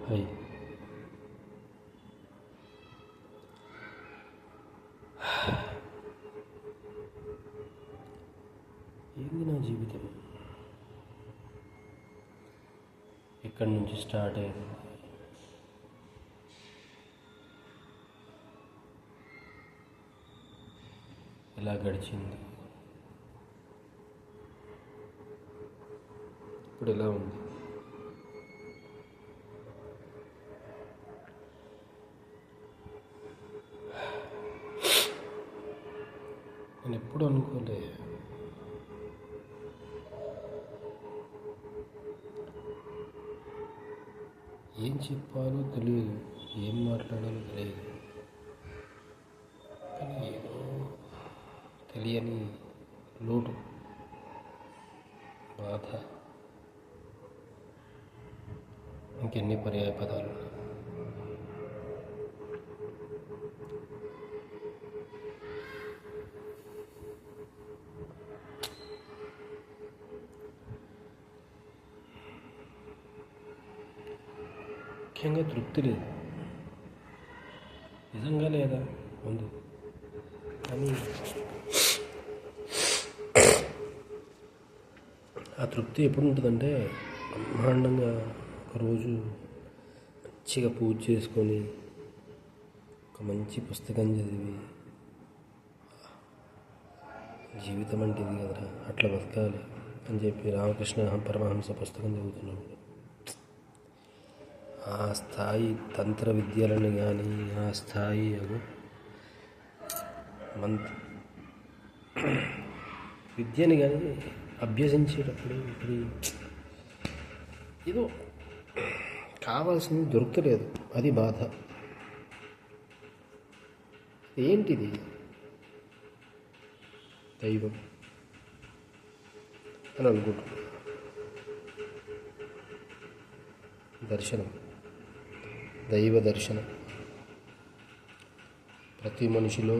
Hi. ఏంది నా జీవితం? ఎక్కడి నుంచి స్టార్ట్ అయింది? ఎలా గడిచింది? ఇప్పుడు ఎలా ఉంది? నేను ఎప్పుడు అనుకోలే ఏం చెప్పాలో తెలియదు, ఏం మాట్లాడాలో తెలియదు, కానీ ఏదో తెలియని లోటు, బాధ, ఇంకెన్ని పర్యాయ పదాలు. ముఖ్యంగా తృప్తి లేదు, నిజంగా లేదా ఉంది, కానీ ఆ తృప్తి ఎప్పుడు ఉంటుందంటే బ్రహ్మాండంగా ఒకరోజు మంచిగా పూజ చేసుకొని ఒక మంచి పుస్తకం చదివి జీవితం అంటే ఇది కదరా, అట్లా బతకాలి అని చెప్పి రామకృష్ణ పరమహంస పుస్తకం చదువుతున్నాడు. ఆ స్థాయి తంత్ర విద్యలను కానీ ఆ స్థాయి విద్యని కానీ అభ్యసించేటప్పుడు ఇప్పుడు ఏదో కావాల్సింది దొరకలేదు, అది బాధ. ఏంటిది? దైవం అని అనుకుంటున్నాను. దర్శనం, దైవ దర్శనం. ప్రతి మనిషిలో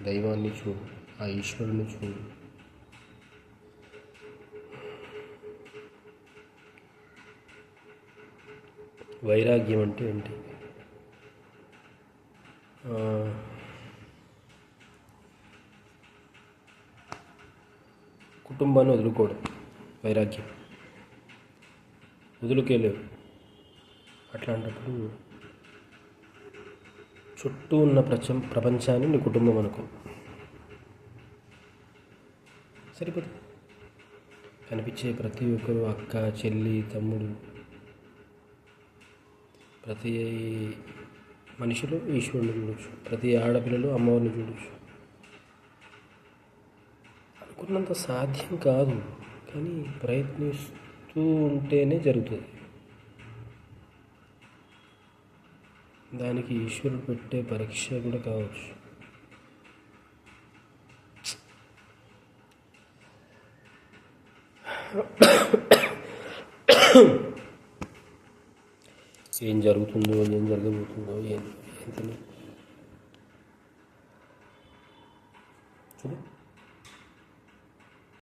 దైవాన్ని చూడు, ఆ ఈశ్వరుని చూడు. వైరాగ్యం అంటే ఏంటి? కుటుంబాన్ని వదులుకోవడం వైరాగ్యం. వదులుకోలేవు. అట్లాంటప్పుడు చుట్టూ ఉన్న ప్రపంచాన్ని నీ కుటుంబం అనుకో, సరిపోతుంది. కనిపించే ప్రతి ఒక్కరు అక్క, చెల్లి, తమ్ముడు, ప్రతి మనిషిలో ఈశ్వరుని చూడవచ్చు, ప్రతి ఆడపిల్లలో అమ్మవారిని చూడవచ్చు. అనుకున్నంత సాధ్యం కాదు, కానీ ప్రయత్నిస్తూ ఉంటేనే జరుగుతుంది. దానికి ఈశ్వరుడు పెట్టే పరీక్ష కూడా కావచ్చు. ఏం జరుగుతుందో, ఏం జరగబోతుందో, ఏం తెలియదు. చూడు.